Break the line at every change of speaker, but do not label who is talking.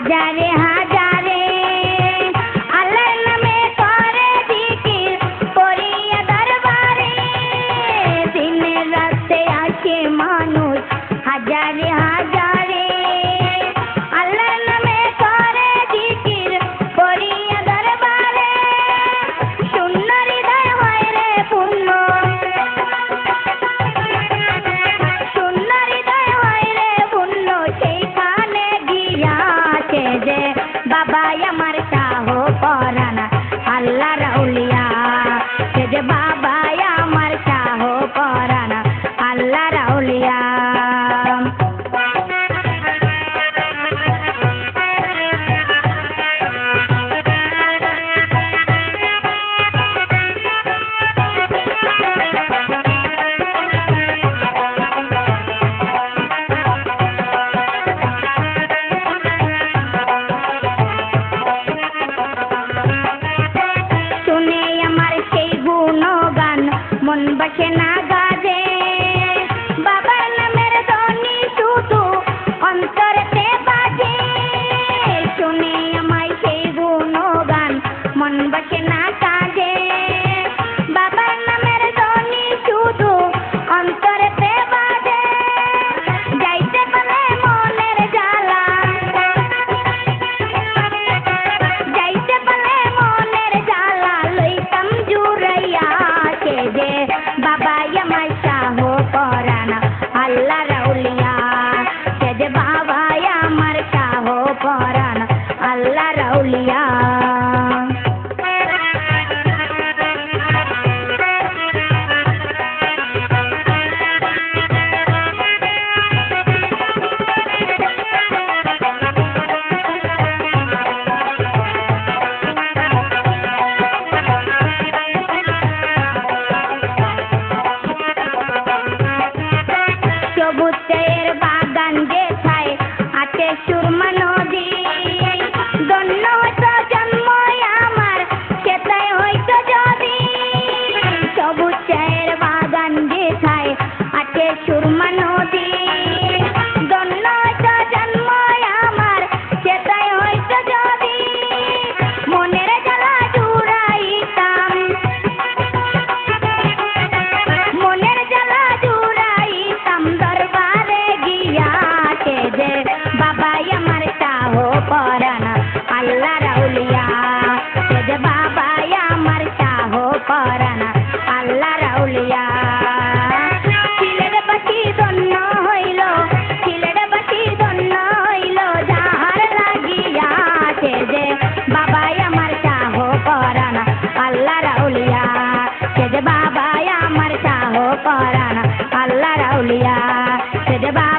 হাজারে হাজারে আল্লাহর নামে করে জিকির করিয়া দরবারে দিনে রাতে আসে মানুষ হাজারে হাজারে আল্লাহর নামে করে জিকির করিয়া দরবারে শূন্য হৃদয় হয় রে পূর্ণ শূন্য হৃদয় হয় রে পূর্ণ সেইখানে গিয়াছে যে বাবা আমার শাহ পরানা আল্লাহ রাউলিয়া সে যে বাবা আমার শাহ পরানা আল্লাহ রাউলিয়া শুনে আমার সেই গুণগান মন বসে না গাজে বাবার নামের ধ্বনি শুধু অন্তরেতে বাজে শুনে আমায় সেই গুণগান মন বসে না কাজে বাবার নামের ধ্বনি শুধু অন্তরেতে বাজে যাইতে পারে মনের জ্বালা যাইতে পারে মনের জ্বালা লইতাম জুড়াইয়া সে যে বাবা আমার শাহ পরানা আল্লাহ রাউলিয়া সে যে বাবা আমার শাহ পরানা আল্লাহ রাউলিয়া সবুজের বাগান যেথায় আছে সুরমা নদী ধন্য হয়তো জন্ম আমার সেটাই হয়তো যদি সবুজের বাগান যেথায় আছে সুরমা নদী ধন্য হয়তো জন্ম আমার সেটাই হয়তো যদি মনের জ্বালা জুড়াইতাম মনের জ্বালা জুড়াইতাম দরবারে গিয়াছে যে বাবা আমার শাহ পরানা আল্লাহ রাউলিয়া সে যে বাবা আমার শাহ পরানা আল্লাহ রাউলিয়া সিলেট বাসী ধন্য হইল সিলেট বাসী ধন্য হইল যাহার লাগিয়াছে যে বাবা আমার শাহ পরানা আল্লাহ রাউলিয়া সে যে বাবা আমার শাহ পরানা আল্লাহ রাউলিয়া সে যে বাবা